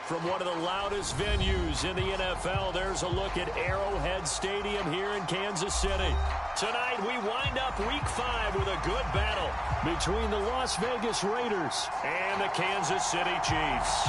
from one of the loudest venues in the NFL. There's a look at Arrowhead Stadium here in Kansas City. Tonight, we wind up Week 5 with a good battle between the Las Vegas Raiders and the Kansas City Chiefs.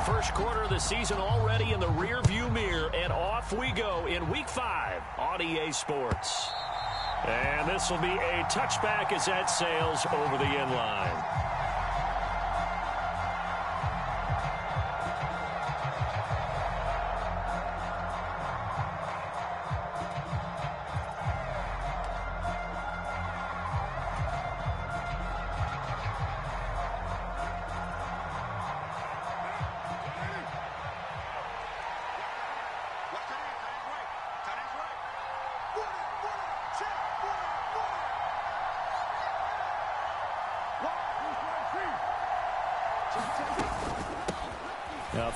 First quarter of the season already in the rear-view mirror, and off we go in Week 5 on EA Sports. And this will be a touchback as that sails over the end line.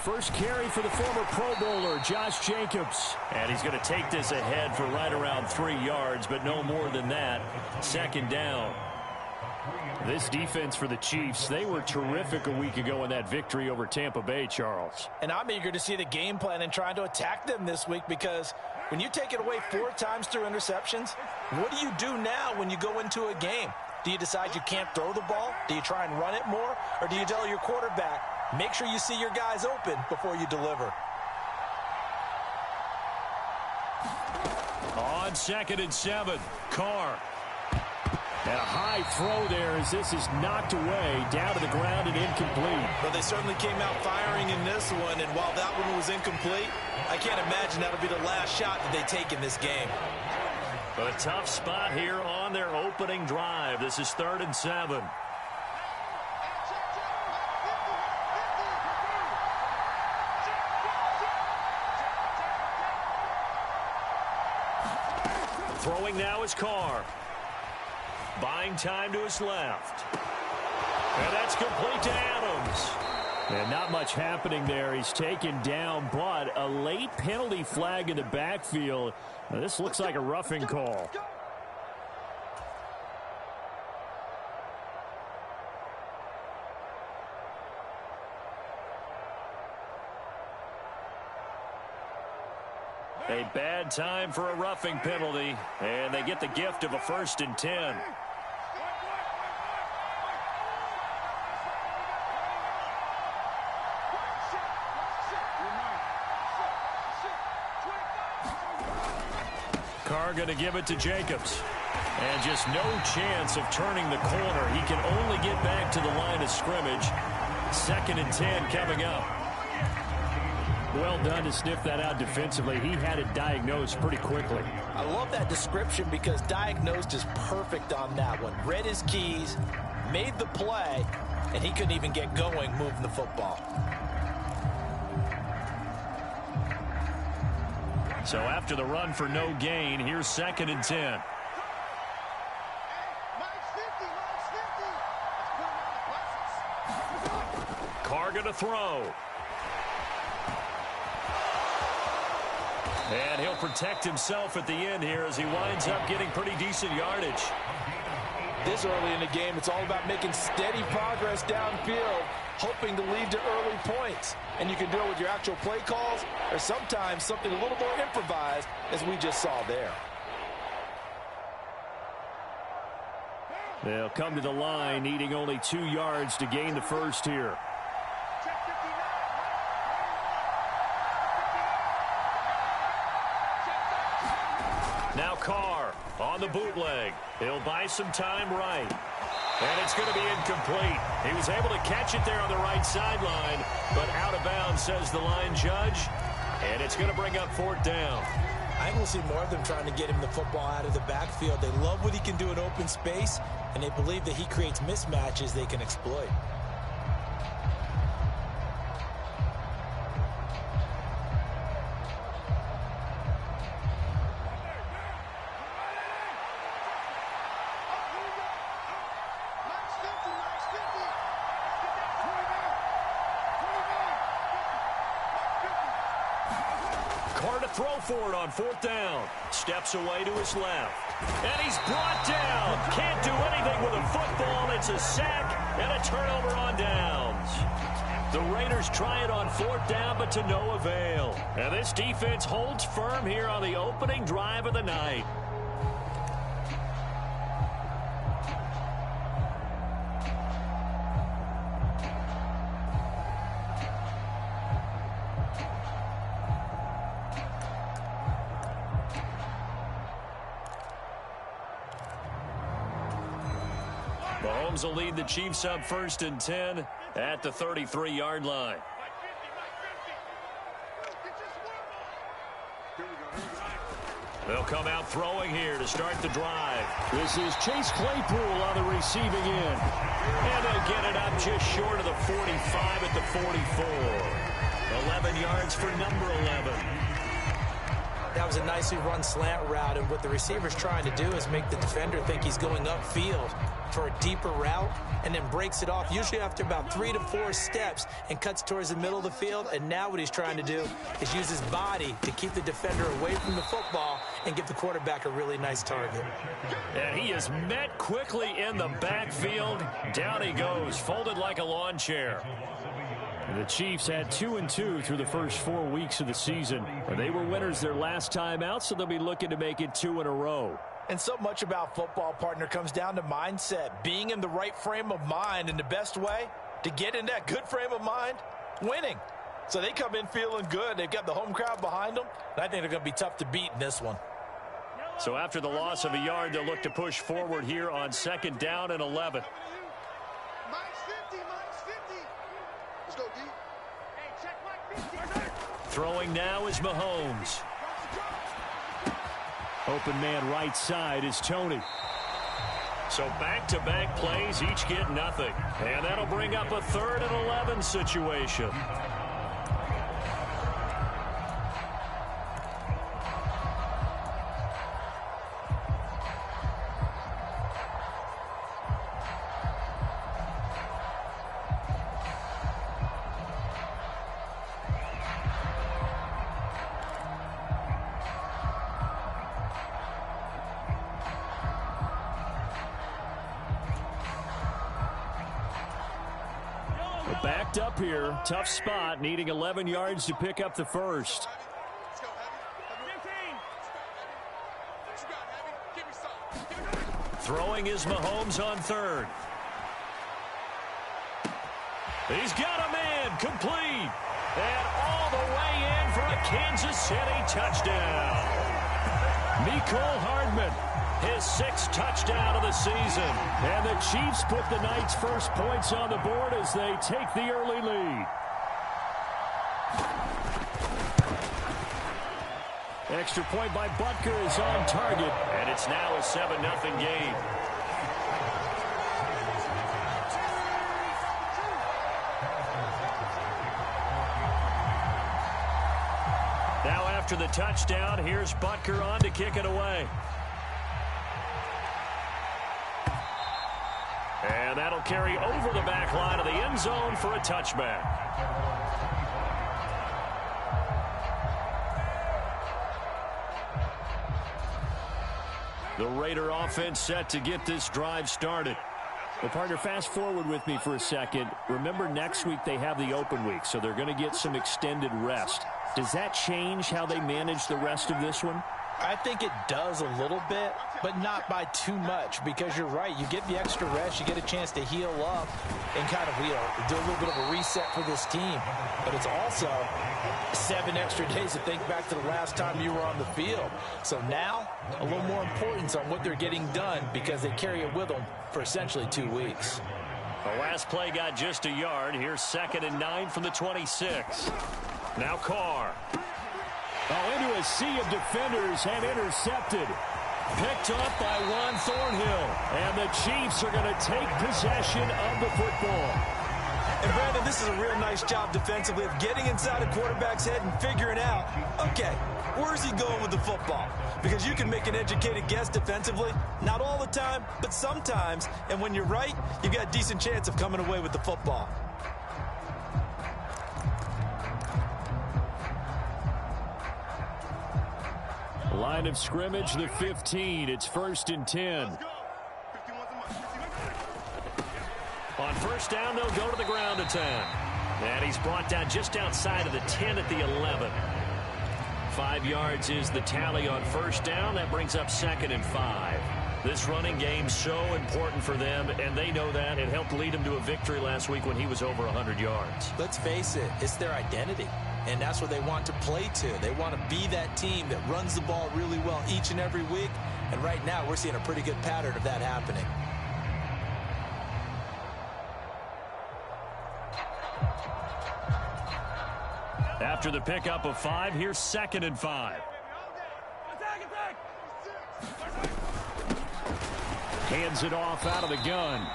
First carry for the former Pro Bowler, Josh Jacobs. And he's going to take this ahead for right around 3 yards, but no more than that. Second down. This defense for the Chiefs, they were terrific a week ago in that victory over Tampa Bay, Charles. And I'm eager to see the game plan and trying to attack them this week, because when you take it away 4 times through interceptions, what do you do now when you go into a game? Do you decide you can't throw the ball? Do you try and run it more? Or do you tell your quarterback, make sure you see your guys open before you deliver? On 2nd and 7, Carr. And a high throw there as this is knocked away, down to the ground and incomplete. Well, they certainly came out firing in this one, and while that one was incomplete, I can't imagine that'll be the last shot that they take in this game. A tough spot here on their opening drive. This is 3rd and 7. Throwing now is Carr. Buying time to his left. And that's complete to Adams. And not much happening there. He's taken down, but a late penalty flag in the backfield. Now, this looks like a roughing call. A bad time for a roughing penalty, and they get the gift of a 1st and 10. Carr going to give it to Jacobs. And just no chance of turning the corner. He can only get back to the line of scrimmage. 2nd and 10 coming up. Well done to sniff that out defensively. He had it diagnosed pretty quickly. I love that description because diagnosed is perfect on that one. Read his keys, made the play, and he couldn't even get going moving the football. So after the run for no gain, here's 2nd and 10. Carr going to throw. And he'll protect himself at the end here as he winds up getting pretty decent yardage. This early in the game, it's all about making steady progress downfield, hoping to lead to early points. And you can do it with your actual play calls or sometimes something a little more improvised, as we just saw there. They'll come to the line, needing only 2 yards to gain the first here. Now Carr on the bootleg. He'll buy some time right. And it's going to be incomplete. He was able to catch it there on the right sideline, but out of bounds, says the line judge. And it's going to bring up 4th down. I think we'll see more of them trying to get him the football out of the backfield. They love what he can do in open space, and they believe that he creates mismatches they can exploit. throw for it on 4th down. Steps away to his left. And he's brought down. Can't do anything with a football. It's a sack and a turnover on downs. The Raiders try it on 4th down, but to no avail. And this defense holds firm here on the opening drive of the night. Mahomes will lead the Chiefs up 1st and 10 at the 33-yard line. They'll come out throwing here to start the drive. This is Chase Claypool on the receiving end. And they'll get it up just short of the 45 at the 44. 11 yards for number 11. That was a nicely run slant route, and what the receiver's trying to do is make the defender think he's going upfield for a deeper route, and then breaks it off, usually after about 3 to 4 steps, and cuts towards the middle of the field. And now what he's trying to do is use his body to keep the defender away from the football and give the quarterback a really nice target. And he is met quickly in the backfield. Down he goes, folded like a lawn chair. The Chiefs had 2-2 through the first 4 weeks of the season. They were winners their last time out, so they'll be looking to make it 2 in a row. And so much about football, partner, comes down to mindset, being in the right frame of mind. And the best way to get in that good frame of mind, winning. So they come in feeling good. They've got the home crowd behind them, and I think they're going to be tough to beat in this one. So after the loss of a yard, they'll look to push forward here on 2nd down and 11. Throwing now is Mahomes. Open man right side is Tony. So back-to-back plays, each get nothing. And that'll bring up a 3rd and 11 situation. Backed up here, tough spot, needing 11 yards to pick up the first. Throwing is Mahomes on 3rd. He's got a man, complete. And all the way in for a Kansas City touchdown. Mecole Hardman, his 6th touchdown of the season. And the Chiefs put the Knights' first points on the board as they take the early lead. Extra point by Butker is on target. And it's now a 7-0 game. Now after the touchdown, here's Butker on to kick it away. And that'll carry over the back line of the end zone for a touchback. The Raider offense set to get this drive started. Well, partner, fast forward with me for a second. Remember, next week they have the open week, so they're going to get some extended rest. Does that change how they manage the rest of this one? I think it does a little bit, but not by too much, because you're right. You get the extra rest. You get a chance to heal up and kind of do a little bit of a reset for this team. But it's also 7 extra days to think back to the last time you were on the field. So now, a little more importance on what they're getting done, because they carry it with them for essentially 2 weeks. The last play got just a yard. Here's 2nd and 9 from the 26. Now Carr. Oh, into a sea of defenders and intercepted. Picked up by Juan Thornhill. And the Chiefs are going to take possession of the football. And Brandon, this is a real nice job defensively of getting inside a quarterback's head and figuring out, okay, where's he going with the football? Because you can make an educated guess defensively, not all the time, but sometimes. And when you're right, you got a decent chance of coming away with the football. Line of scrimmage, the 15. It's 1st and 10. On first down, they'll go to the ground attack. And he's brought down just outside of the 10 at the 11. 5 yards is the tally on first down. That brings up 2nd and 5. This running game so important for them, and they know that. It helped lead them to a victory last week when he was over 100 yards. Let's face it, it's their identity, and that's what they want to play to. They want to be that team that runs the ball really well each and every week, and right now we're seeing a pretty good pattern of that happening. After the pickup of 5, here's 2nd and 5. Hands it off out of the gun.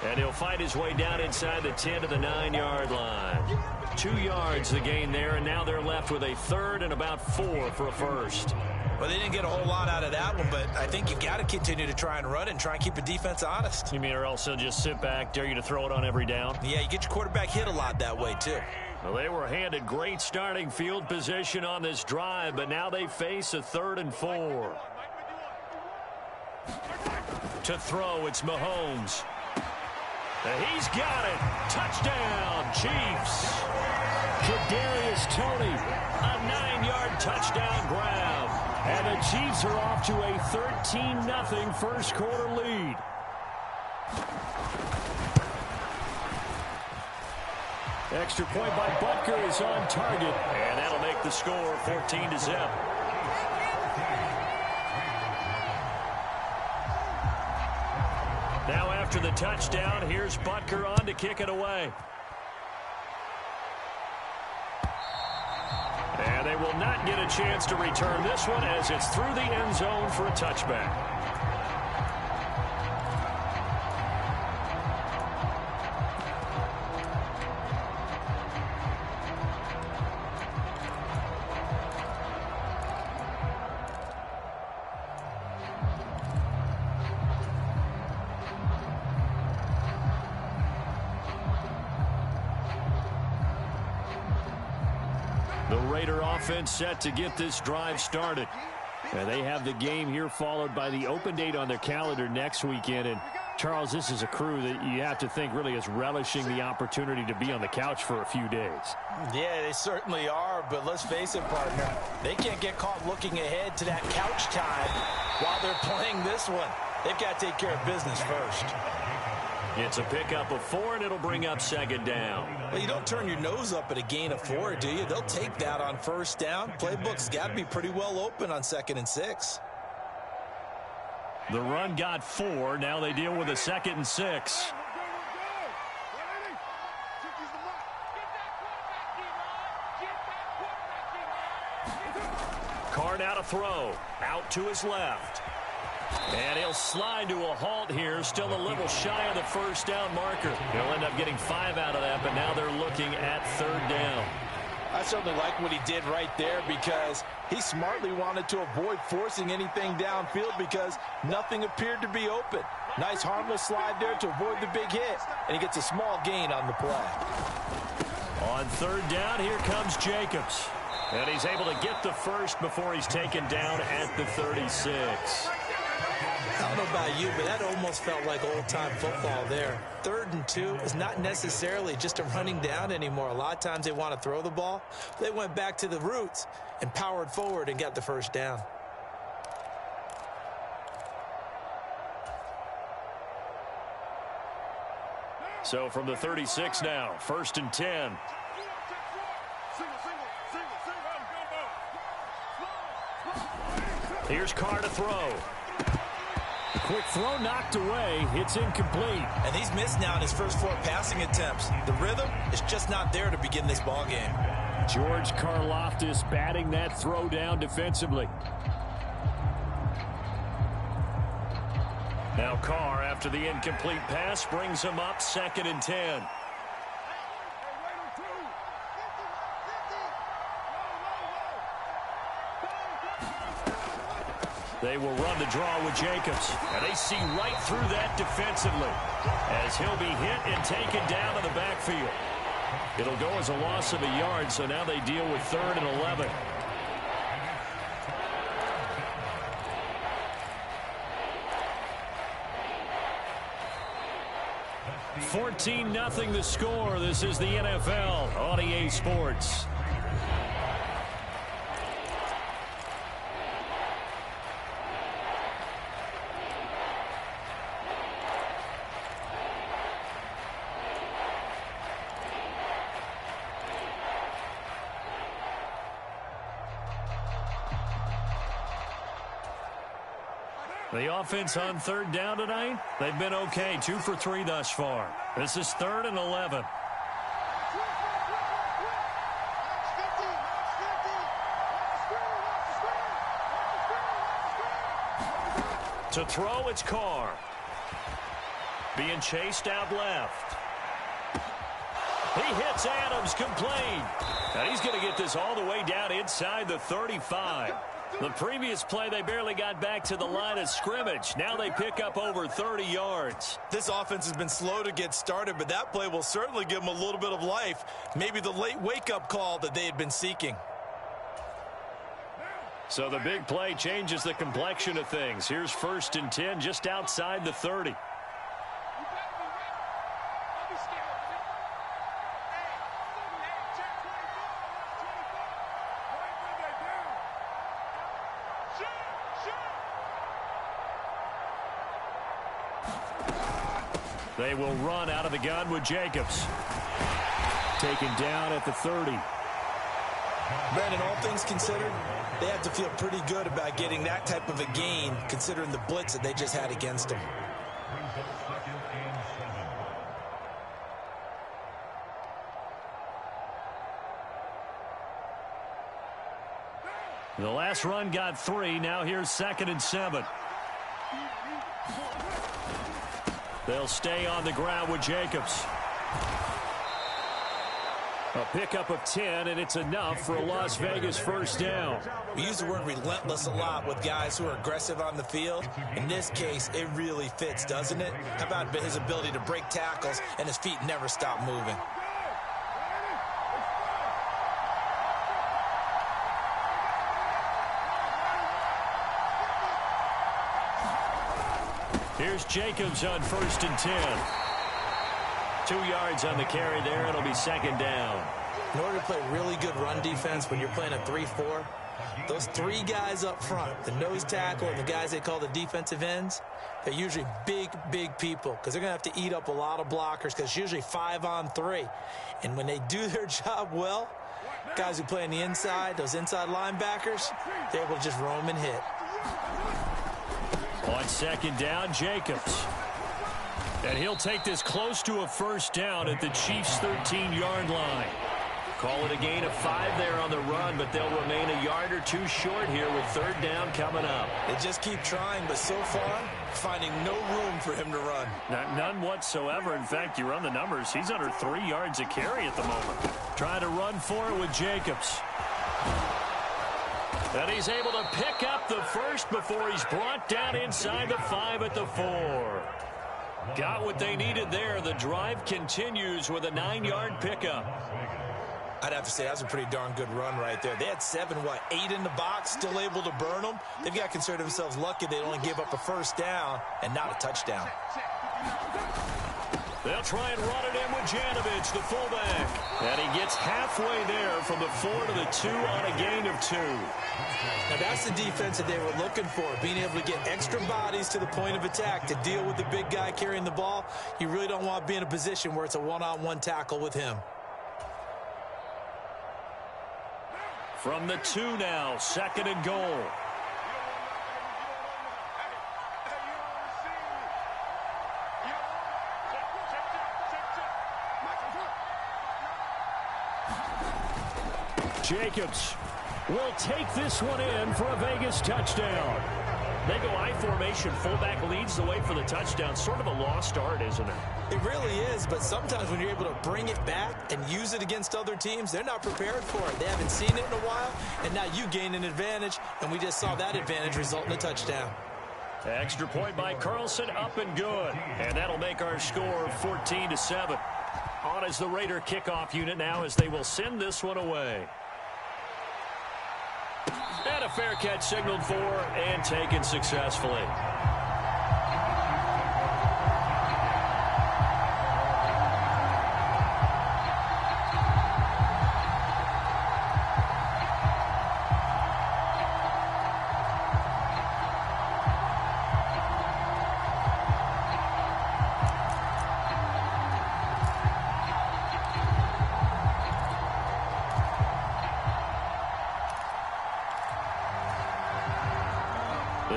And he'll fight his way down inside the 10 to the 9-yard line. 2 yards the gain there, and now they're left with a 3rd and about 4 for a first. Well, they didn't get a whole lot out of that one, but I think you've got to continue to try and run it and try and keep the defense honest. You mean, or else they'll just sit back, dare you to throw it on every down? Yeah, you get your quarterback hit a lot that way, too. Well, they were handed great starting field position on this drive, but now they face a 3rd and 4. To throw, it's Mahomes. He's got it. Touchdown, Chiefs. Kadarius Toney, a 9-yard touchdown grab. And the Chiefs are off to a 13-0 first quarter lead. Extra point by Butker is on target. And that'll make the score 14-0. Now after the touchdown, here's Butker on to kick it away. And they will not get a chance to return this one as it's through the end zone for a touchback. The Raider offense set to get this drive started. And they have the game here followed by the open date on their calendar next weekend. And, Charles, this is a crew that you have to think really is relishing the opportunity to be on the couch for a few days. Yeah, they certainly are. But let's face it, partner, they can't get caught looking ahead to that couch time while they're playing this one. They've got to take care of business first. It's a pickup of 4, and it'll bring up 2nd down. Well, you don't turn your nose up at a gain of 4, do you? They'll take that on first down. Playbook's got to be pretty well open on 2nd and 6. The run got 4. Now they deal with a 2nd and 6. Carr now to throw. Out to his left. And he'll slide to a halt here. Still a little shy of the first down marker. He'll end up getting 5 out of that, but now they're looking at 3rd down. I certainly like what he did right there because he smartly wanted to avoid forcing anything downfield because nothing appeared to be open. Nice harmless slide there to avoid the big hit, and he gets a small gain on the play. On 3rd down, here comes Jacobs. And he's able to get the first before he's taken down at the 36. I don't know about you, but that almost felt like old-time football there. 3rd and 2 is not necessarily just a running down anymore. A lot of times they want to throw the ball. They went back to the roots and powered forward and got the first down. So from the 36 now, 1st and 10. Here's Carr to throw. Quick throw knocked away. It's incomplete. And he's missed now in his first 4 passing attempts. The rhythm is just not there to begin this ball game. George Karlaftis batting that throw down defensively. Now Carr, after the incomplete pass, brings him up 2nd and 10. They will run the draw with Jacobs. And they see right through that defensively as he'll be hit and taken down in the backfield. It'll go as a loss of a yard, so now they deal with 3rd and 11. 14-0 the score. This is the NFL on EA Sports. The offense on third down tonight, they've been okay. 2 for 3 thus far. This is 3rd and 11. To throw, it's Carr. Being chased out left. He hits Adams, complete. And he's going to get this all the way down inside the 35. The previous play, they barely got back to the line of scrimmage. Now they pick up over 30 yards. This offense has been slow to get started, but that play will certainly give them a little bit of life. Maybe the late wake-up call that they had been seeking. So the big play changes the complexion of things. Here's 1st and 10 just outside the 30. They will run out of the gun with Jacobs. Taken down at the 30. Brandon, all things considered, they have to feel pretty good about getting that type of a gain, considering the blitz that they just had against them. The last run got 3. Now here's 2nd and 7. They'll stay on the ground with Jacobs. A pickup of 10, and it's enough for a Las Vegas 1st down. We use the word relentless a lot with guys who are aggressive on the field. In this case, it really fits, doesn't it? How about his ability to break tackles and his feet never stop moving? Here's Jacobs on 1st and 10. 2 yards on the carry there. It'll be 2nd down. In order to play really good run defense when you're playing a 3-4, those 3 guys up front, the nose tackle and the guys they call the defensive ends, they're usually big people because they're going to have to eat up a lot of blockers because it's usually 5-on-3. And when they do their job well, guys who play on the inside, those inside linebackers, they're able to just roam and hit. On 2nd down, Jacobs. And he'll take this close to a 1st down at the Chiefs' 13-yard line. Call it a gain of 5 there on the run, but they'll remain a yard or 2 short here with 3rd down coming up. They just keep trying, but so far, finding no room for him to run. None whatsoever. In fact, you run the numbers. He's under 3 yards a carry at the moment. Trying to run for it with Jacobs. And he's able to pick up the 1st before he's brought down inside the 5 at the 4. Got what they needed there. The drive continues with a 9-yard pickup. I'd have to say that's a pretty darn good run right there. They had 8 in the box, still able to burn them. They've got to consider themselves lucky they only gave up a 1st down and not a touchdown. They'll try and run it in with Janovich, the fullback. And he gets halfway there from the 4 to the 2 on a gain of 2. Now that's the defense that they were looking for, being able to get extra bodies to the point of attack to deal with the big guy carrying the ball. You really don't want to be in a position where it's a one-on-one tackle with him. From the 2 now, 2nd and goal. Jacobs will take this one in for a Vegas touchdown. They go I formation. Fullback leads the way for the touchdown. Sort of a lost art, isn't it? It really is, but sometimes when you're able to bring it back and use it against other teams, they're not prepared for it. They haven't seen it in a while, and now you gain an advantage, and we just saw that advantage result in a touchdown. Extra point by Carlson, up and good. And that'll make our score 14-7. On is the Raider kickoff unit now as they will send this one away. And a fair catch signaled for and taken successfully.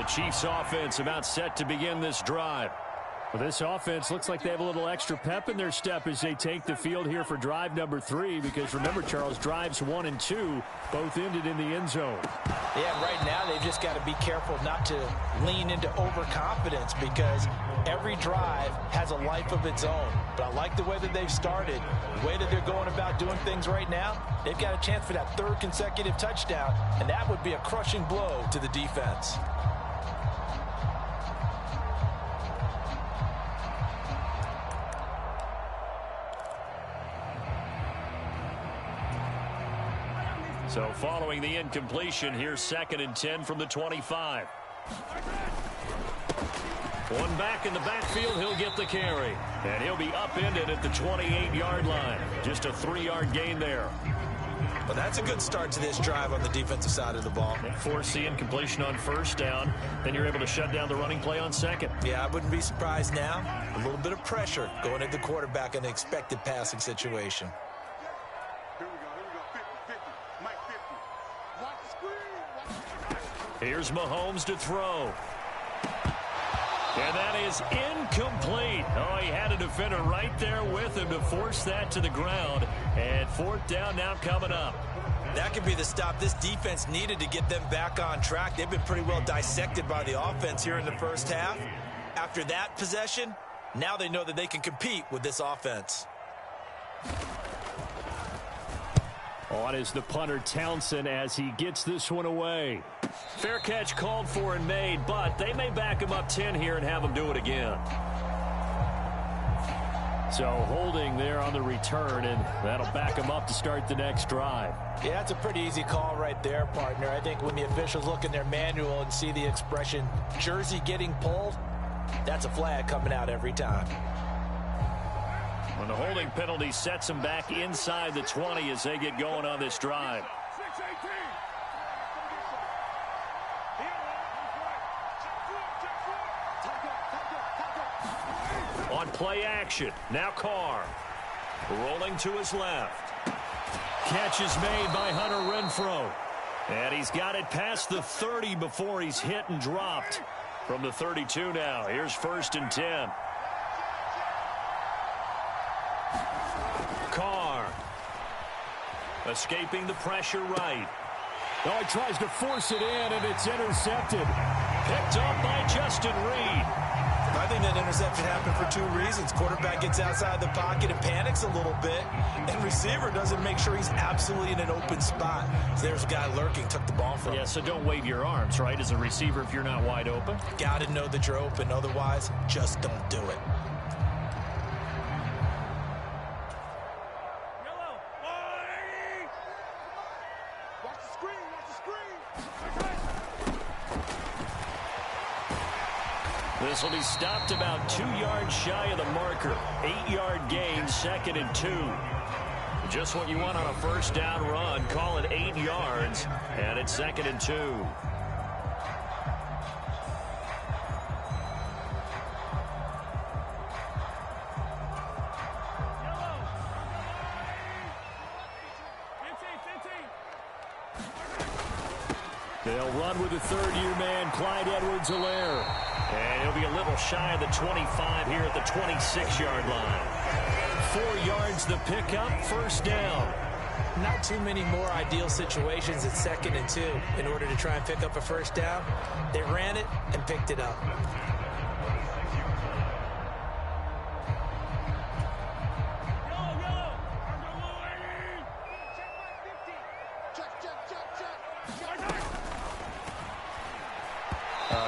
Chiefs offense about set to begin this drive. Well, this offense looks like they have a little extra pep in their step as they take the field here for drive number 3, because remember, Charles, drives 1 and 2 both ended in the end zone. Yeah, right now they've just got to be careful not to lean into overconfidence, because every drive has a life of its own. But I like the way that they've started, the way that they're going about doing things right now. They've got a chance for that 3rd consecutive touchdown, and that would be a crushing blow to the defense. So following the incompletion, here's 2nd and 10 from the 25. One back in the backfield, he'll get the carry. And he'll be upended at the 28-yard line. Just a 3-yard gain there. Well, that's a good start to this drive on the defensive side of the ball. Force the incompletion on 1st down. Then you're able to shut down the running play on 2nd. Yeah, I wouldn't be surprised now. A little bit of pressure going at the quarterback in an expected passing situation. Here's Mahomes to throw. And that is incomplete. Oh, he had a defender right there with him to force that to the ground. And 4th down now coming up. That could be the stop this defense needed to get them back on track. They've been pretty well dissected by the offense here in the first half. After that possession, now they know that they can compete with this offense. On is the punter Townsend as he gets this one away. Fair catch called for and made, but they may back him up 10 here and have him do it again. So holding there on the return, and that'll back him up to start the next drive. Yeah, that's a pretty easy call right there, partner. I think when the officials look in their manual and see the expression jersey getting pulled, that's a flag coming out every time. When the holding penalty sets them back inside the 20 as they get going on this drive. On play action, now Carr. Rolling to his left. Catch is made by Hunter Renfrow. And he's got it past the 30 before he's hit and dropped. From the 32 now, here's 1st and 10. Carr. Escaping the pressure right. Oh, he tries to force it in, and it's intercepted. Picked up by Justin Reed. I think that interception happened for 2 reasons. Quarterback gets outside the pocket and panics a little bit, and receiver doesn't make sure he's absolutely in an open spot. So there's a guy lurking, took the ball from him. Yeah, so don't wave your arms, right, as a receiver if you're not wide open. Got to know that you're open. Otherwise, just don't do it. This will be stopped about 2 yards shy of the marker. 8-yard gain, 2nd and 2. Just what you want on a 1st down run. Call it 8 yards, and it's 2nd and 2. They'll run with the 3rd-year man, Clyde Edwards-Helaire. And he'll be a little shy of the 25 here at the 26-yard line. 4 yards the pickup, 1st down. Not too many more ideal situations at 2nd and 2 in order to try and pick up a 1st down. They ran it and picked it up.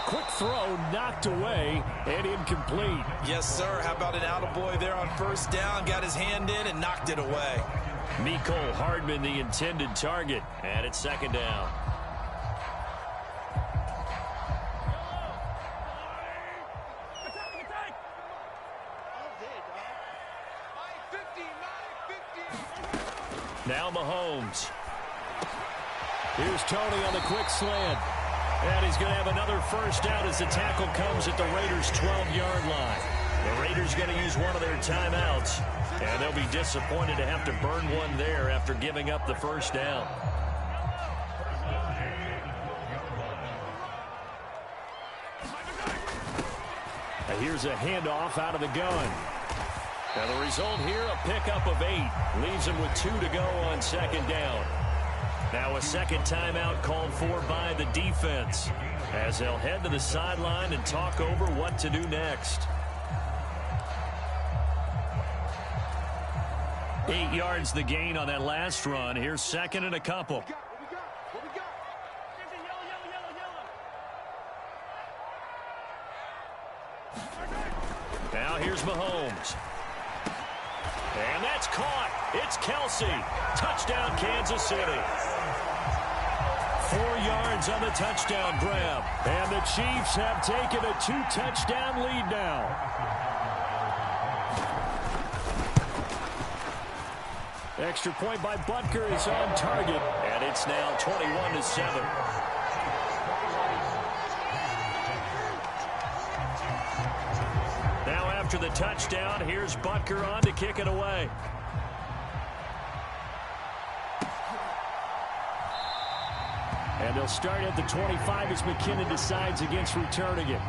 Quick throw knocked away and incomplete. Yes, sir. How about an attaboy there on 1st down? Got his hand in and knocked it away. Mecole Hardman, the intended target, and it's 2nd down. Now Mahomes. Here's Tony on the quick slant. And he's going to have another 1st down as the tackle comes at the Raiders' 12-yard line. The Raiders going to use one of their timeouts, and they'll be disappointed to have to burn one there after giving up the 1st down. And here's a handoff out of the gun. And the result here, a pickup of 8. Leaves him with 2 to go on second down. Now a second timeout called for by the defense, as they'll head to the sideline and talk over what to do next. 8 yards the gain on that last run. Here's second and a couple. Now here's Mahomes. And that's caught. It's Kelsey. Touchdown, Kansas City. 4 yards on the touchdown grab. And the Chiefs have taken a 2-touchdown lead now. Extra point by Butker is on target. And it's now 21-7. Now after the touchdown, here's Butker on to kick it away. And they'll start at the 25 as McKinnon decides against returning it.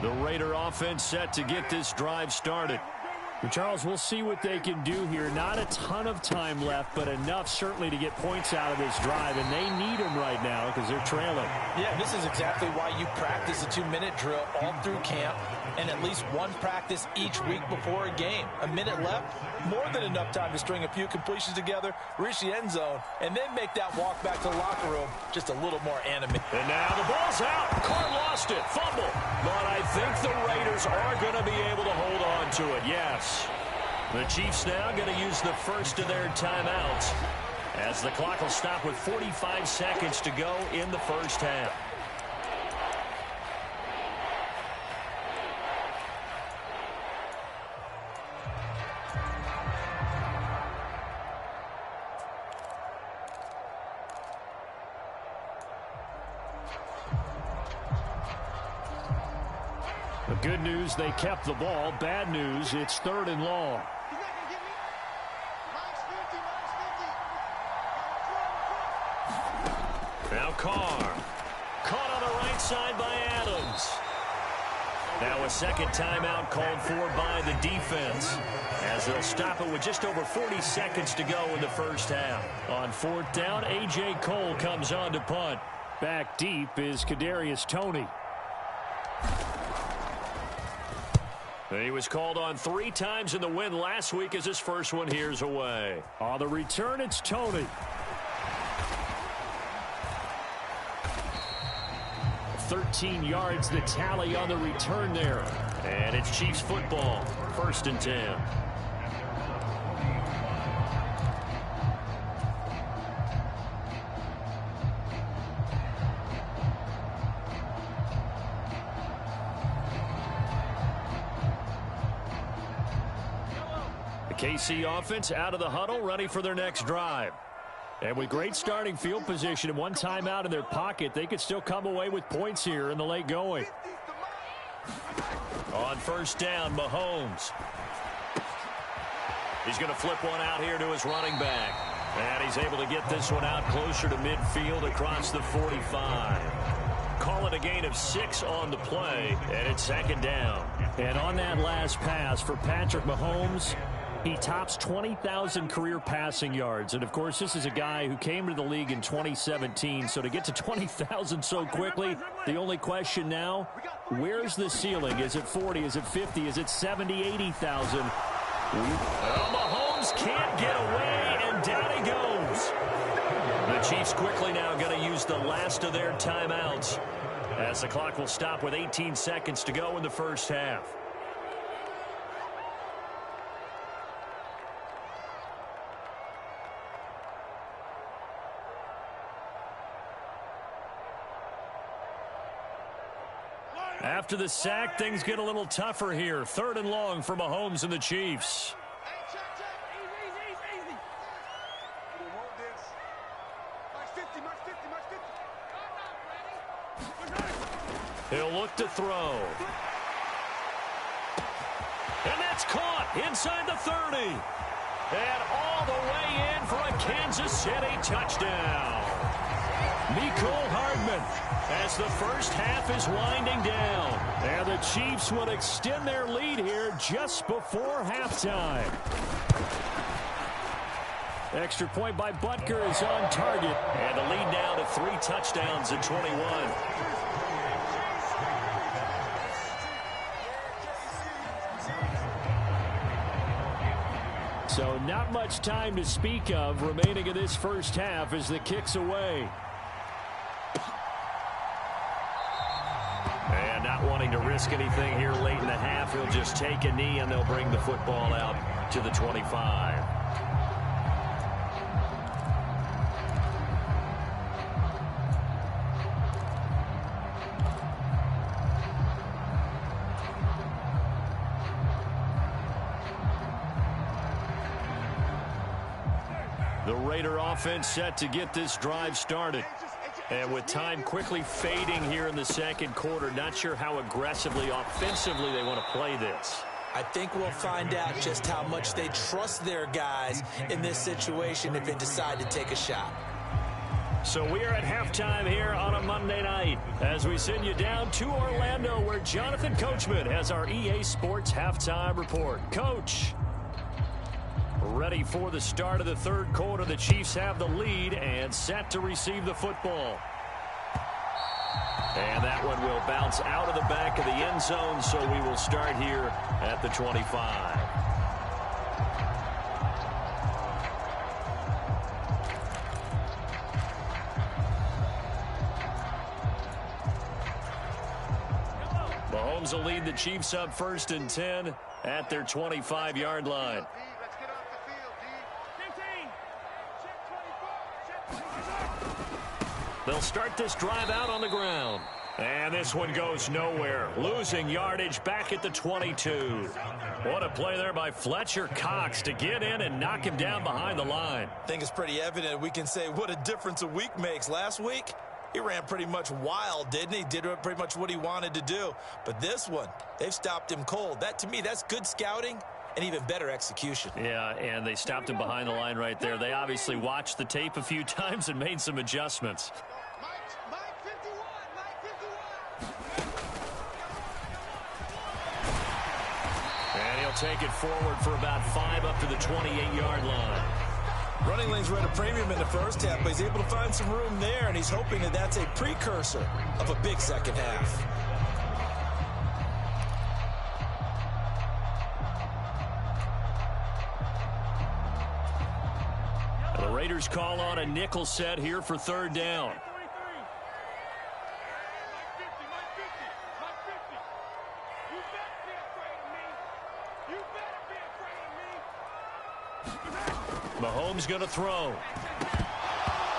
The Raider offense set to get this drive started. And Charles, we'll see what they can do here. Not a ton of time left, but enough certainly to get points out of this drive, and they need them right now because they're trailing. Yeah, this is exactly why you practice a 2-minute drill all through camp and at least one practice each week before a game. A minute left, more than enough time to string a few completions together, reach the end zone, and then make that walk back to the locker room just a little more animated. And now the ball's out. Carr lost it. Fumble. But I think the Raiders are going to be able to hold on to it. Yes. The Chiefs now going to use the first of their timeouts as the clock will stop with 45 seconds to go in the first half. The good news, they kept the ball. Bad news, it's 3rd and long. Now Carr. Caught on the right side by Adams. Now a second timeout called for by the defense, as they'll stop it with just over 40 seconds to go in the first half. On 4th down, A.J. Cole comes on to punt. Back deep is Kadarius Toney. He was called on 3 times in the win last week as his first one here's away. On the return, it's Toney. 13 yards the tally on the return there. And it's Chiefs football, 1st and 10. The KC offense out of the huddle, ready for their next drive. And with great starting field position and one timeout in their pocket, they could still come away with points here in the late going. On 1st down, Mahomes. He's going to flip one out here to his running back. And he's able to get this one out closer to midfield across the 45. Call it a gain of 6 on the play, and it's 2nd down. And on that last pass for Patrick Mahomes, he tops 20,000 career passing yards. And, of course, this is a guy who came to the league in 2017. So to get to 20,000 so quickly, the only question now, where's the ceiling? Is it 40? Is it 50? Is it 70, 80,000? Well, Mahomes can't get away, and down he goes. The Chiefs quickly now going to use the last of their timeouts as the clock will stop with 18 seconds to go in the first half. After the sack, things get a little tougher here. 3rd and long for Mahomes and the Chiefs. He'll look to throw. And that's caught inside the 30. And all the way in for a Kansas City touchdown. Mecole Hardman as the first half is winding down. And the Chiefs will extend their lead here just before halftime. Extra point by Butker is on target. And the lead now to 3 touchdowns at 21. So not much time to speak of remaining in this first half as the kick's away. And not wanting to risk anything here late in the half, he'll just take a knee and they'll bring the football out to the 25. The Raider offense set to get this drive started. And with time quickly fading here in the second quarter, not sure how aggressively, offensively they want to play this. I think we'll find out just how much they trust their guys in this situation if they decide to take a shot. So we are at halftime here on a Monday night as we send you down to Orlando where Jonathan Coachman has our EA Sports halftime report. Coach. Ready for the start of the third quarter. The Chiefs have the lead and set to receive the football. And that one will bounce out of the back of the end zone, so we will start here at the 25. Mahomes will lead the Chiefs up 1st and 10 at their 25-yard line. They'll start this drive out on the ground. And this one goes nowhere. Losing yardage back at the 22. What a play there by Fletcher Cox to get in and knock him down behind the line. I think it's pretty evident we can say what a difference a week makes. Last week, he ran pretty much wild, didn't he? Did pretty much what he wanted to do. But this one, they've stopped him cold. That, to me, that's good scouting and even better execution. Yeah, and they stopped him behind the line right there. They obviously watched the tape a few times and made some adjustments. And he'll take it forward for about 5 up to the 28-yard line. Running lanes were at a premium in the first half, but he's able to find some room there, and he's hoping that that's a precursor of a big second half. The Raiders call on a nickel set here for 3rd down. Mahomes going to throw.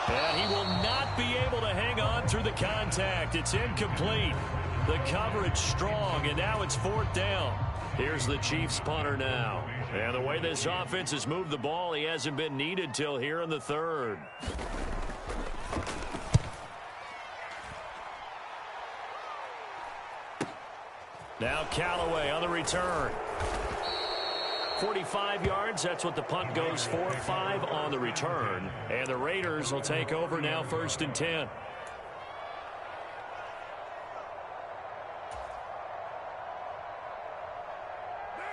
And he will not be able to hang on through the contact. It's incomplete. The coverage strong, and now it's 4th down. Here's the Chiefs punter now. And the way this offense has moved the ball, he hasn't been needed till here in the 3rd. Now Callaway on the return. 45 yards, that's what the punt goes for. 5 on the return. And the Raiders will take over now 1st and 10.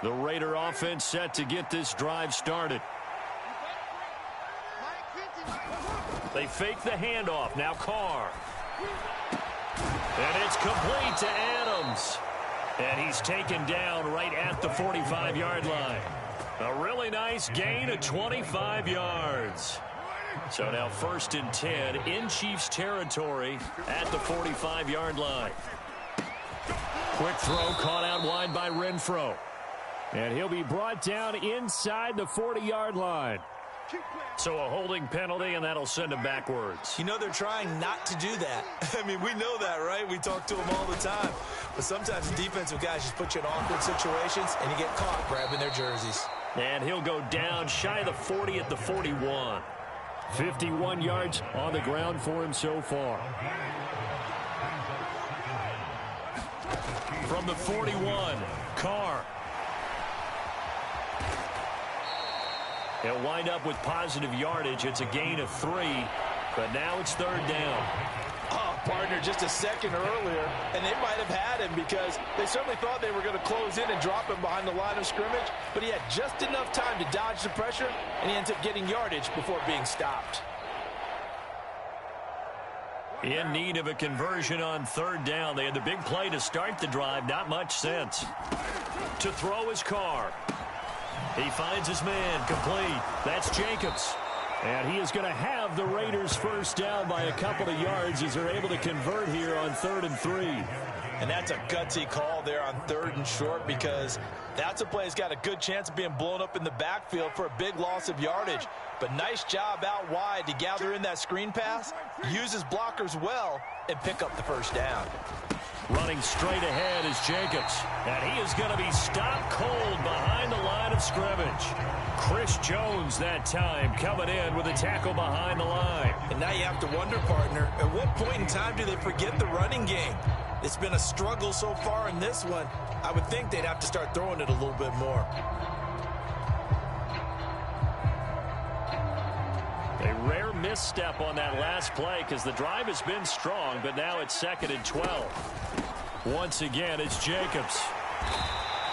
The Raider offense set to get this drive started. They fake the handoff. Now Carr. And it's complete to Adams. And he's taken down right at the 45-yard line. A really nice gain of 25 yards. So now 1st and 10 in Chiefs territory at the 45-yard line. Quick throw caught out wide by Renfro. And he'll be brought down inside the 40-yard line. So a holding penalty, and that'll send him backwards. You know they're trying not to do that. I mean, we know that, right? We talk to them all the time. But sometimes the defensive guys just put you in awkward situations, and you get caught grabbing their jerseys. And he'll go down shy of the 40 at the 41. 51 yards on the ground for him so far. From the 41, Carr. He'll wind up with positive yardage. It's a gain of 3, but now it's 3rd down. Oh, partner, just a second earlier, and they might have had him because they certainly thought they were going to close in and drop him behind the line of scrimmage, but he had just enough time to dodge the pressure, and he ends up getting yardage before being stopped. In need of a conversion on 3rd down. They had the big play to start the drive. Not much sense. To throw his Carr. He finds his man. Complete. That's Jacobs. And he is going to have the Raiders first down by a couple of yards as they're able to convert here on 3rd and 3. And that's a gutsy call there on 3rd and short because that's a play that's got a good chance of being blown up in the backfield for a big loss of yardage. But nice job out wide to gather in that screen pass, use his blockers well, and pick up the first down. Running straight ahead is Jacobs. And he is going to be stopped cold behind the line of scrimmage. Chris Jones that time coming in with a tackle behind the line. And now you have to wonder, partner, at what point in time do they forget the running game? It's been a struggle so far in this one. I would think they'd have to start throwing it a little bit more. A rare misstep on that last play because the drive has been strong, but now it's 2nd and 12. Once again, it's Jacobs.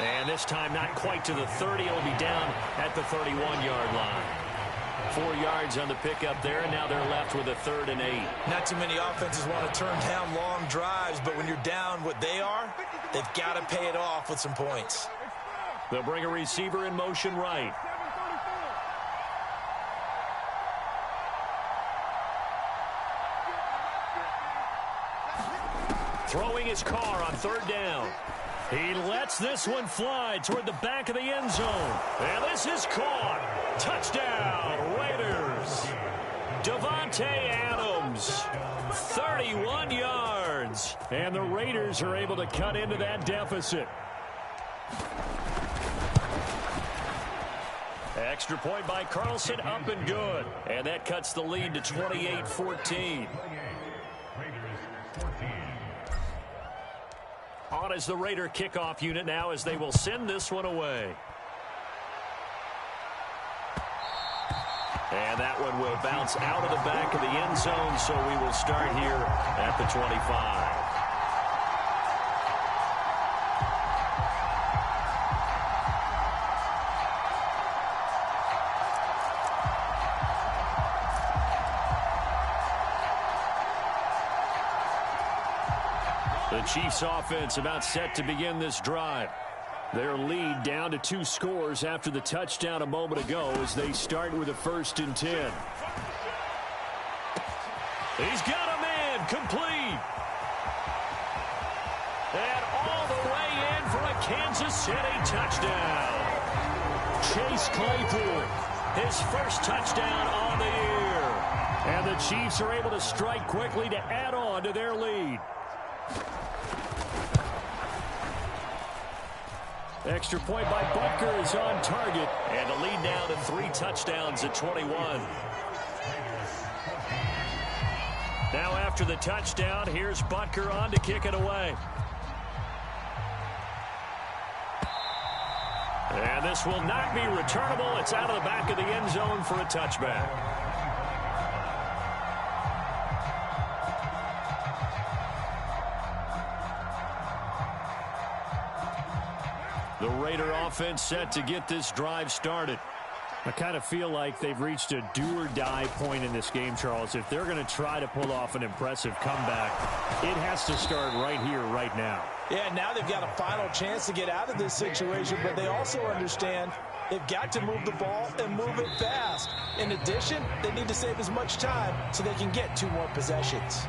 And this time not quite to the 30. It'll be down at the 31-yard line. 4 yards on the pickup there, and now they're left with a 3rd and 8. Not too many offenses want to turn down long drives, but when you're down what they are, they've got to pay it off with some points. They'll bring a receiver in motion right. Throwing his Carr on 3rd down. He lets this one fly toward the back of the end zone. And this is caught. Touchdown, Raiders. Davante Adams, 31 yards. And the Raiders are able to cut into that deficit. Extra point by Carlson, up and good. And that cuts the lead to 28-14. On is the Raider kickoff unit now as they will send this one away. And that one will bounce out of the back of the end zone, so we will start here at the 25. The Chiefs offense about set to begin this drive. Their lead down to 2 scores after the touchdown a moment ago as they start with a 1st and 10. He's got a man complete. And all the way in for a Kansas City touchdown. Chase Claypool, his first touchdown on the year. And the Chiefs are able to strike quickly to add on to their lead. Extra point by Butker is on target. And the lead now to 3 touchdowns at 21. Now after the touchdown, here's Butker on to kick it away. And this will not be returnable. It's out of the back of the end zone for a touchback. The Raider offense set to get this drive started. I kind of feel like they've reached a do-or-die point in this game, Charles. If they're going to try to pull off an impressive comeback, it has to start right here, right now. Yeah, now they've got a final chance to get out of this situation, but they also understand they've got to move the ball and move it fast. In addition, they need to save as much time so they can get 2 more possessions.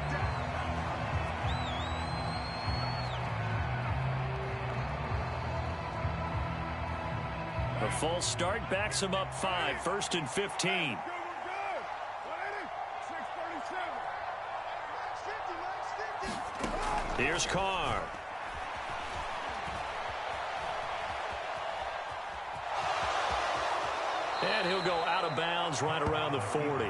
A false start backs him up 5, 1st and 15. Here's Carr. And he'll go out of bounds right around the 40.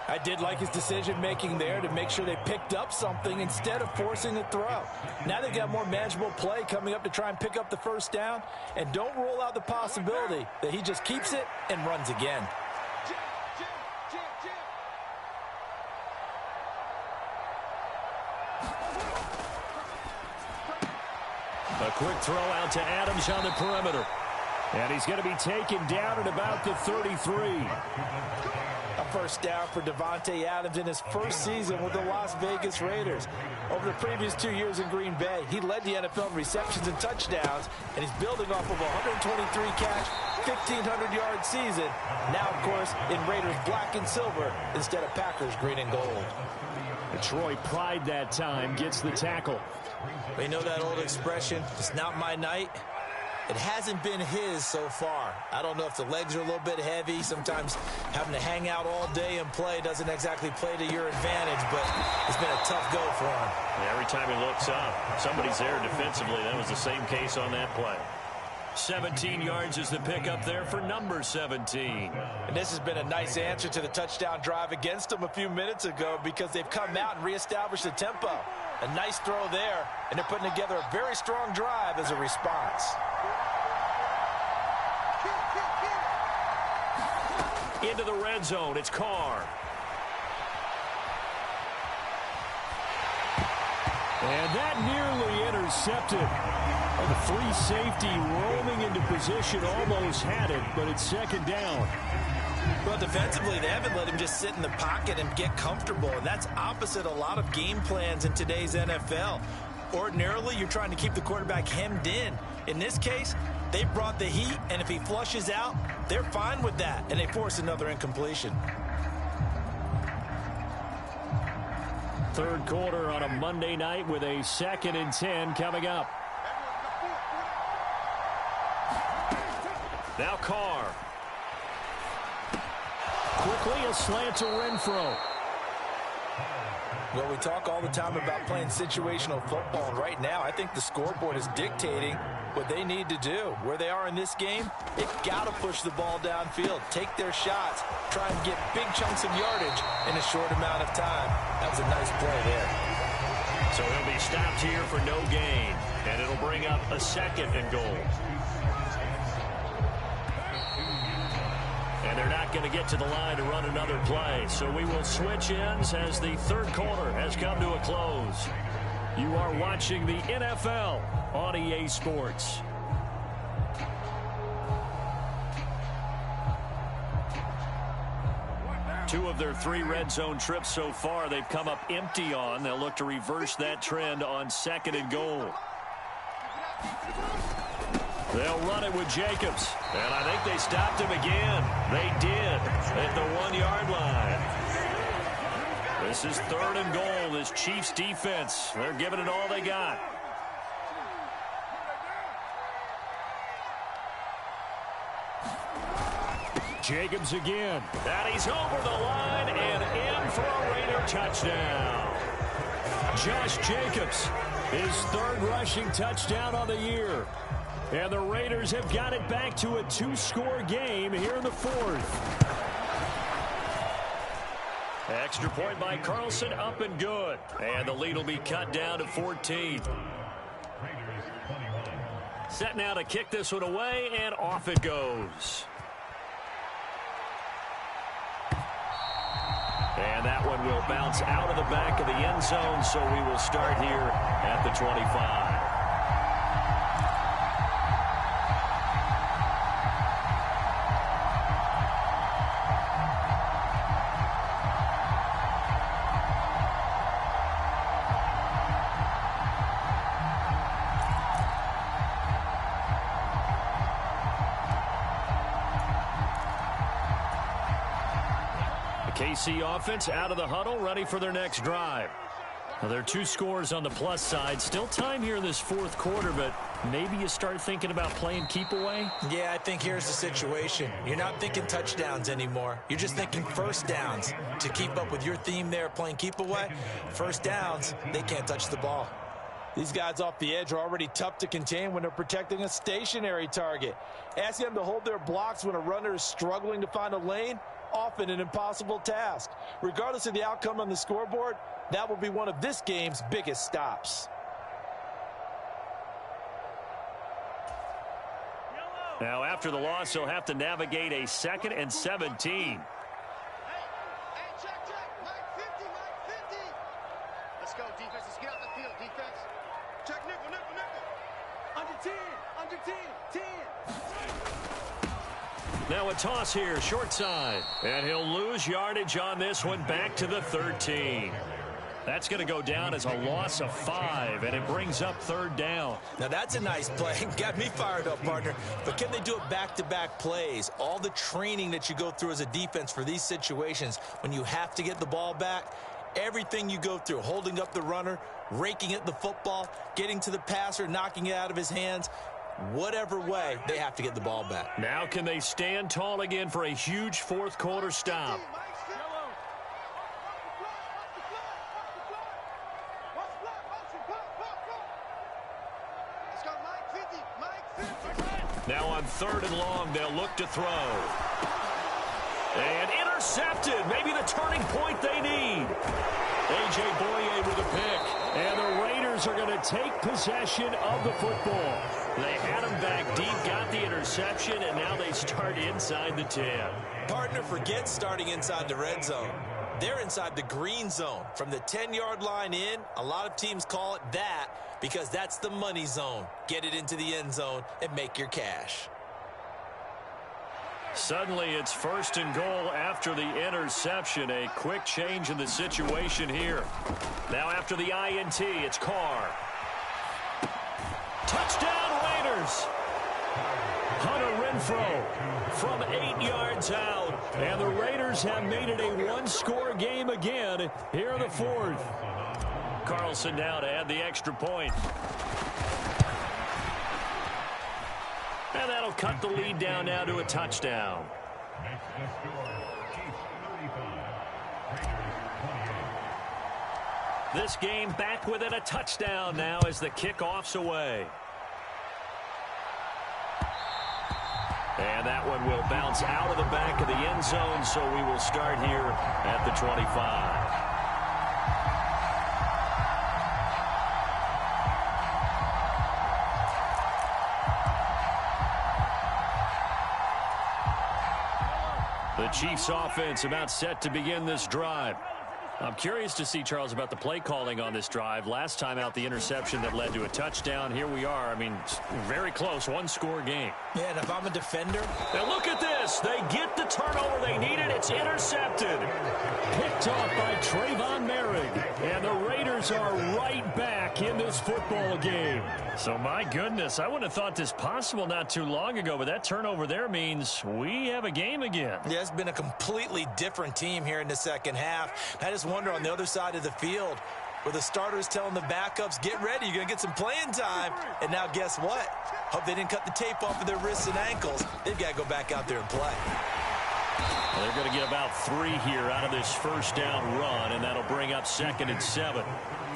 I did like his decision-making there to make sure they picked up something instead of forcing a throw. Now they've got more manageable play coming up to try and pick up the first down, and don't rule out the possibility that he just keeps it and runs again. A quick throw out to Adams on the perimeter. And he's going to be taken down at about the 33. A first down for Davante Adams in his first season with the Las Vegas Raiders. Over the previous 2 years in Green Bay, he led the NFL in receptions and touchdowns, and he's building off of a 123-catch, 1,500-yard season. Now, of course, in Raiders black and silver instead of Packers green and gold. Detroit pride that time gets the tackle. We know that old expression, it's not my night. It hasn't been his so far. I don't know if the legs are a little bit heavy. Sometimes having to hang out all day and play doesn't exactly play to your advantage, but it's been a tough go for him. Yeah, every time he looks up, somebody's there defensively. That was the same case on that play. 17 yards is the pickup there for number 17. And this has been a nice answer to the touchdown drive against them a few minutes ago because they've come out and reestablished the tempo. A nice throw there, and they're putting together a very strong drive as a response. Into the red zone, it's Carr. And that nearly intercepted. The free safety roaming into position almost had it, but it's second down. Well, defensively, they haven't let him just sit in the pocket and get comfortable, and that's opposite a lot of game plans in today's NFL. Ordinarily, you're trying to keep the quarterback hemmed in. In this case, they brought the heat, and if he flushes out, they're fine with that, and they force another incompletion. Third quarter on a Monday night with a 2nd and 10 coming up. Now Carr. Quickly a slant to Renfro. Well, we talk all the time about playing situational football, and right now I think the scoreboard is dictating what they need to do. Where they are in this game, they've got to push the ball downfield, take their shots, try and get big chunks of yardage in a short amount of time. That was a nice play there. So he'll be stopped here for no gain, and it'll bring up a 2nd and goal. And they're not going to get to the line to run another play. So we will switch ends as the third quarter has come to a close. You are watching the NFL on EA Sports. Two of their 3 red zone trips so far they've come up empty on. They'll look to reverse that trend on 2nd and goal. They'll run it with Jacobs. And I think they stopped him again. They did at the 1-yard line. This is 3rd and goal. This Chiefs defense, they're giving it all they got. Jacobs again. And he's over the line and in for a Raider touchdown. Josh Jacobs, his 3rd rushing touchdown on the year. And the Raiders have got it back to a 2-score game here in the 4th. Extra point by Carlson, up and good. And the lead will be cut down to 14. Set now to kick this one away, and off it goes. And that one will bounce out of the back of the end zone, so we will start here at the 25. KC offense out of the huddle, ready for their next drive. Now, there are 2 scores on the plus side. Still time here in this 4th quarter, but maybe you start thinking about playing keep away? Yeah, I think here's the situation. You're not thinking touchdowns anymore. You're just thinking first downs. To keep up with your theme there, playing keep away, first downs, they can't touch the ball. These guys off the edge are already tough to contain when they're protecting a stationary target. Asking them to hold their blocks when a runner is struggling to find a lane, often an impossible task. Regardless of the outcome on the scoreboard, that will be one of this game's biggest stops. Now, after the loss, he'll have to navigate a 2nd and 17. Let's go, defense. Let's get out the field, defense. Check nickel, nickel, nickel. Under 10, under 10, 10. Now a toss here, short side. And he'll lose yardage on this one, back to the 13. That's going to go down as a loss of 5, and it brings up 3rd down. Now that's a nice play. Got me fired up, partner. But can they do it back-to-back plays? All the training that you go through as a defense for these situations, when you have to get the ball back, everything you go through, holding up the runner, raking at the football, getting to the passer, knocking it out of his hands, whatever way, they have to get the ball back. Now can they stand tall again for a huge 4th quarter stop? Now on 3rd and long, they'll look to throw. And intercepted. Maybe the turning point they need. A.J. Boye with a pick. And the Raiders are going to take possession of the football. They had him back deep, got the interception, and now they start inside the 10. Partner, forget starting inside the red zone. They're inside the green zone. From the 10-yard line in, a lot of teams call it that because that's the money zone. Get it into the end zone and make your cash. Suddenly it's 1st and goal after the interception. A quick change in the situation here. Now after the INT, it's Carr. Touchdown Raiders! Hunter Renfrow from 8 yards out. And the Raiders have made it a one-score game again here in the 4th. Carlson now to add the extra point. And that'll cut the lead down now to a touchdown. This game back within a touchdown now as the kickoff's away. And that one will bounce out of the back of the end zone, so we will start here at the 25. The Chiefs offense about set to begin this drive. I'm curious to see, Charles, about the play calling on this drive. Last time out, the interception that led to a touchdown. Here we are. I mean, very close, one-score game. Yeah, and if I'm a defender. Now look at this. They get the turnover they needed. It's intercepted. Picked off by Trayvon Merrick. And the Raiders are right back in this football game. So, my goodness, I wouldn't have thought this possible not too long ago, but that turnover there means we have a game again. Yeah, it's been a completely different team here in the second half. I just wonder on the other side of the field where the starters telling the backups, get ready, you're going to get some playing time. And now guess what? Hope they didn't cut the tape off of their wrists and ankles. They've got to go back out there and play. They're going to get about 3 here out of this first down run, and that'll bring up 2nd and 7.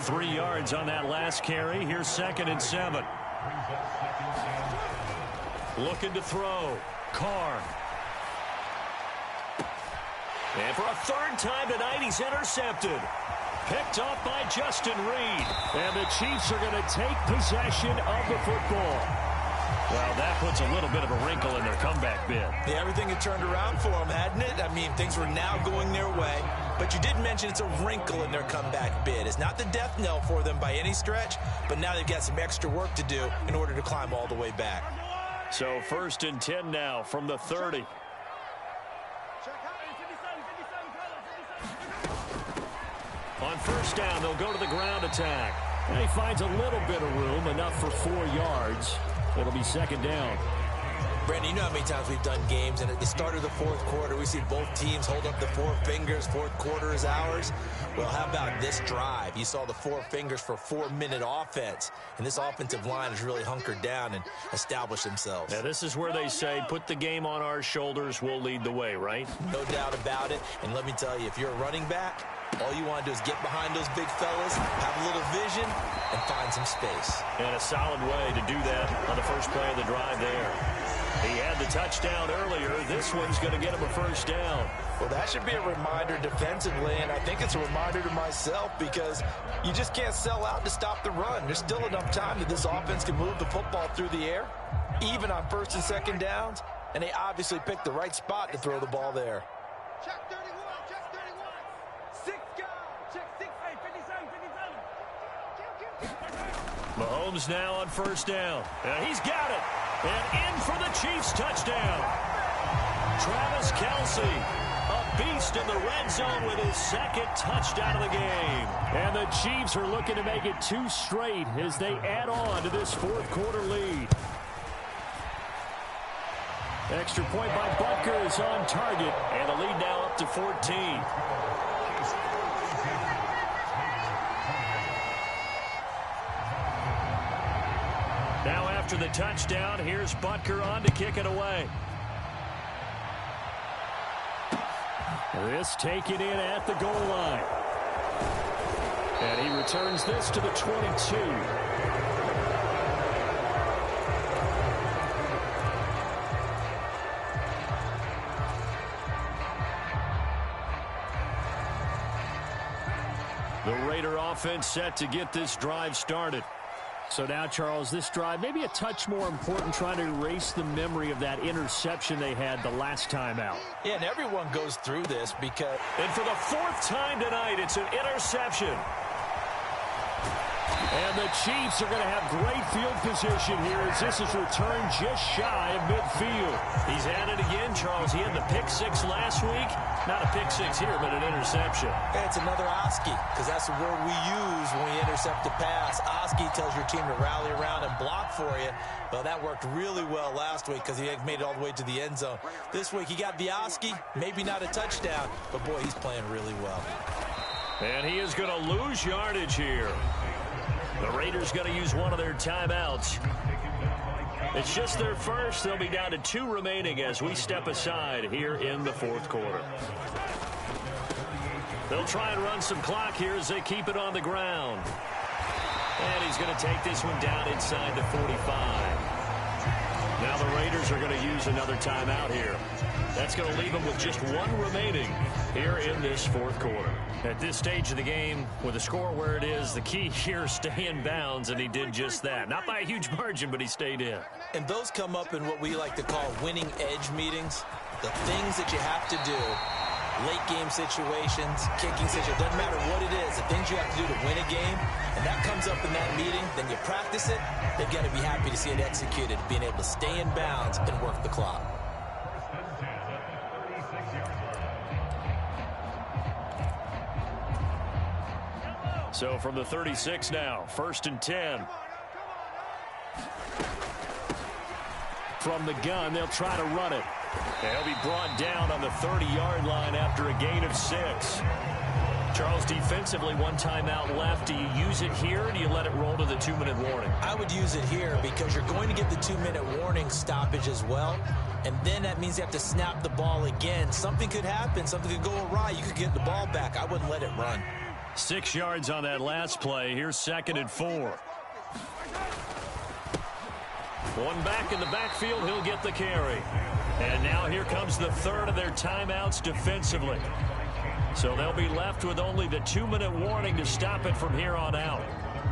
3 yards on that last carry. Here's 2nd and 7. Looking to throw. Carr. And for a 3rd time tonight, he's intercepted. Picked up by Justin Reed. And the Chiefs are going to take possession of the football. Well, that puts a little bit of a wrinkle in their comeback bid. Yeah, everything had turned around for them, hadn't it? I mean, things were now going their way. But you did mention it's a wrinkle in their comeback bid. It's not the death knell for them by any stretch, but now they've got some extra work to do in order to climb all the way back. So 1st and 10 now from the 30. On 1st down, they'll go to the ground attack. And he finds a little bit of room, enough for 4 yards. It'll be 2nd down. Brandon, you know how many times we've done games, and at the start of the 4th quarter, we see both teams hold up the 4 fingers, 4th quarter is ours. Well, how about this drive? You saw the 4 fingers for 4-minute offense, and this offensive line has really hunkered down and established themselves. Now, this is where they say, put the game on our shoulders, we'll lead the way, right? No doubt about it, and let me tell you, if you're a running back, all you want to do is get behind those big fellas, have a little vision, and find some space. And a solid way to do that on the first play of the drive there. He had the touchdown earlier. This one's going to get him a first down. Well, that should be a reminder defensively, and I think it's a reminder to myself because you just can't sell out to stop the run. There's still enough time that this offense can move the football through the air, even on first and second downs, and they obviously picked the right spot to throw the ball there. Check 31, check 31. 6 guard, check 6, hey, 57, 57. Mahomes now on first down. And he's got it. And in for the Chiefs touchdown. Travis Kelce, a beast in the red zone with his second touchdown of the game. And the Chiefs are looking to make it 2 straight as they add on to this fourth quarter lead. Extra point by Butker is on target, and the lead now up to 14. Now after the touchdown, here's Butker on to kick it away. This taken in at the goal line. And he returns this to the 22. The Raider offense set to get this drive started. So now, Charles, this drive maybe a touch more important, trying to erase the memory of that interception they had the last time out. Yeah, and everyone goes through this because... And for the 4th time tonight, it's an interception. And the Chiefs are going to have great field position here as this is returned just shy of midfield. He's at it again, Charles. He had the pick 6 last week. Not a pick 6 here, but an interception. It's another Oski, because that's the word we use when we intercept a pass. Oski tells your team to rally around and block for you. Well, that worked really well last week because he made it all the way to the end zone. This week, he got the Oski, maybe not a touchdown, but boy, he's playing really well. And he is going to lose yardage here. The Raiders going to use one of their timeouts. It's just their first. They'll be down to 2 remaining as we step aside here in the fourth quarter. They'll try and run some clock here as they keep it on the ground. And he's going to take this one down inside the 45. Now the Raiders are going to use another timeout here. That's going to leave them with just 1 remaining here in this fourth quarter. At this stage of the game, with the score where it is, the key here is stay in bounds, and he did just that. Not by a huge margin, but he stayed in. And those come up in what we like to call winning edge meetings. The things that you have to do, late game situations, kicking situations, doesn't matter what it is, the things you have to do to win a game, and that comes up in that meeting, then you practice it, they've got to be happy to see it executed, being able to stay in bounds and work the clock. So from the 36 now, 1st and 10. From the gun, they'll try to run it. They'll be brought down on the 30-yard line after a gain of 6. Charles, defensively, 1 timeout left. Do you use it here, or do you let it roll to the 2-minute warning? I would use it here because you're going to get the 2-minute warning stoppage as well. And then that means you have to snap the ball again. Something could happen. Something could go awry. You could get the ball back. I wouldn't let it run. 6 yards on that last play. Here's 2nd and 4. One back in the backfield. He'll get the carry. And now here comes the 3rd of their timeouts defensively. So they'll be left with only the 2-minute warning to stop it from here on out.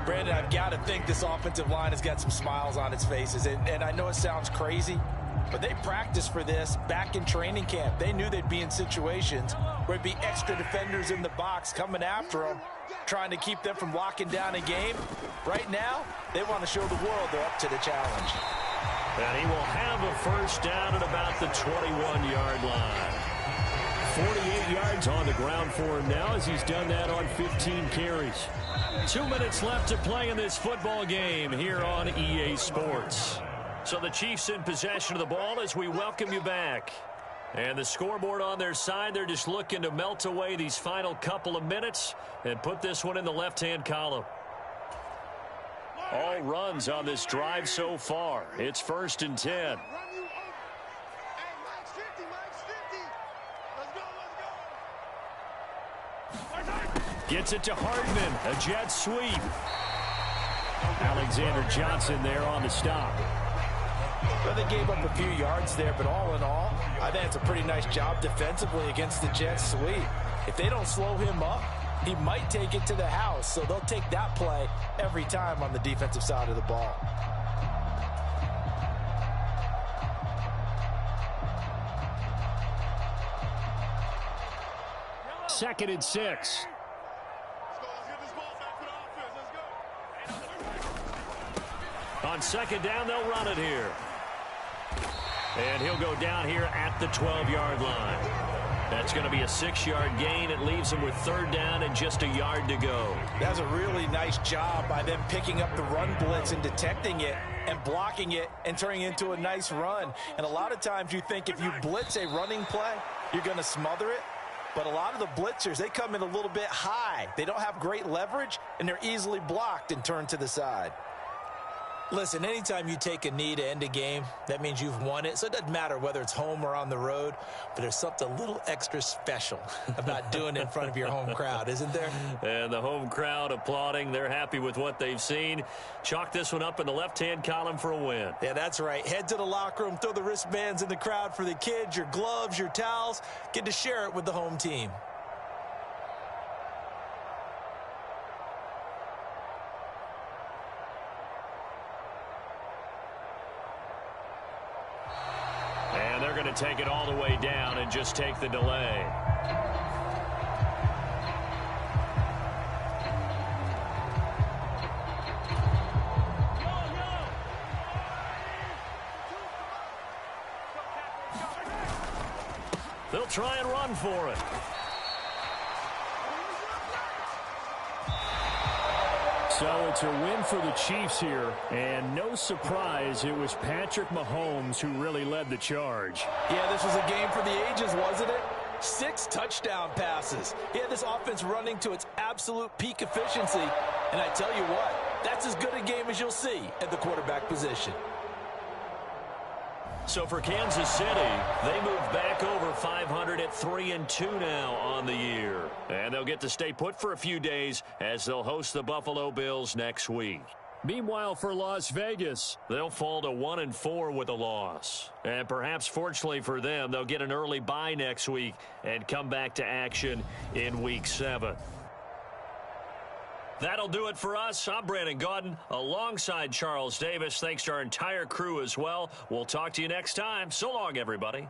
Brandon, I've got to think this offensive line has got some smiles on its faces. And I know it sounds crazy, but they practiced for this back in training camp. They knew they'd be in situations where it'd be extra defenders in the box coming after them, trying to keep them from locking down a game. Right now, they want to show the world they're up to the challenge. And he will have a first down at about the 21-yard line. 48 yards on the ground for him now as he's done that on 15 carries. 2 minutes left to play in this football game here on EA Sports. So the Chiefs in possession of the ball as we welcome you back. And the scoreboard on their side, they're just looking to melt away these final couple of minutes and put this one in the left-hand column. All runs on this drive so far. It's 1st and 10. Gets it to Hardman. A jet sweep. Alexander Johnson there on the stop. Well, they gave up a few yards there, but all in all, I think it's a pretty nice job defensively against the jet sweep. If they don't slow him up, he might take it to the house, so they'll take that play every time on the defensive side of the ball. Second and 6. Let's get this ball back to the offense. Let's go. On second down, they'll run it here. And he'll go down here at the 12-yard line. That's going to be a 6-yard gain. It leaves him with third down and just a yard to go. That's a really nice job by them picking up the run blitz and detecting it and blocking it and turning it into a nice run. And a lot of times you think if you blitz a running play, you're going to smother it. But a lot of the blitzers, they come in a little bit high. They don't have great leverage, and they're easily blocked and turned to the side. Listen, anytime you take a knee to end a game, that means you've won it. So it doesn't matter whether it's home or on the road, but there's something a little extra special about doing it in front of your home crowd, isn't there? And the home crowd applauding. They're happy with what they've seen. Chalk this one up in the left-hand column for a win. Yeah, that's right. Head to the locker room, throw the wristbands in the crowd for the kids, your gloves, your towels. Get to share it with the home team. And they're going to take it all the way down and just take the delay. They'll try and run for it. So it's a win for the Chiefs here, and no surprise, it was Patrick Mahomes who really led the charge. Yeah, this was a game for the ages, wasn't it? 6 touchdown passes. He had this offense running to its absolute peak efficiency, and I tell you what, that's as good a game as you'll see at the quarterback position. So for Kansas City, they move back over 500 at 3-2 now on the year. And they'll get to stay put for a few days as they'll host the Buffalo Bills next week. Meanwhile, for Las Vegas, they'll fall to 1-4 with a loss. And perhaps fortunately for them, they'll get an early bye next week and come back to action in Week 7. That'll do it for us. I'm Brandon Gaudin alongside Charles Davis. Thanks to our entire crew as well. We'll talk to you next time. So long, everybody.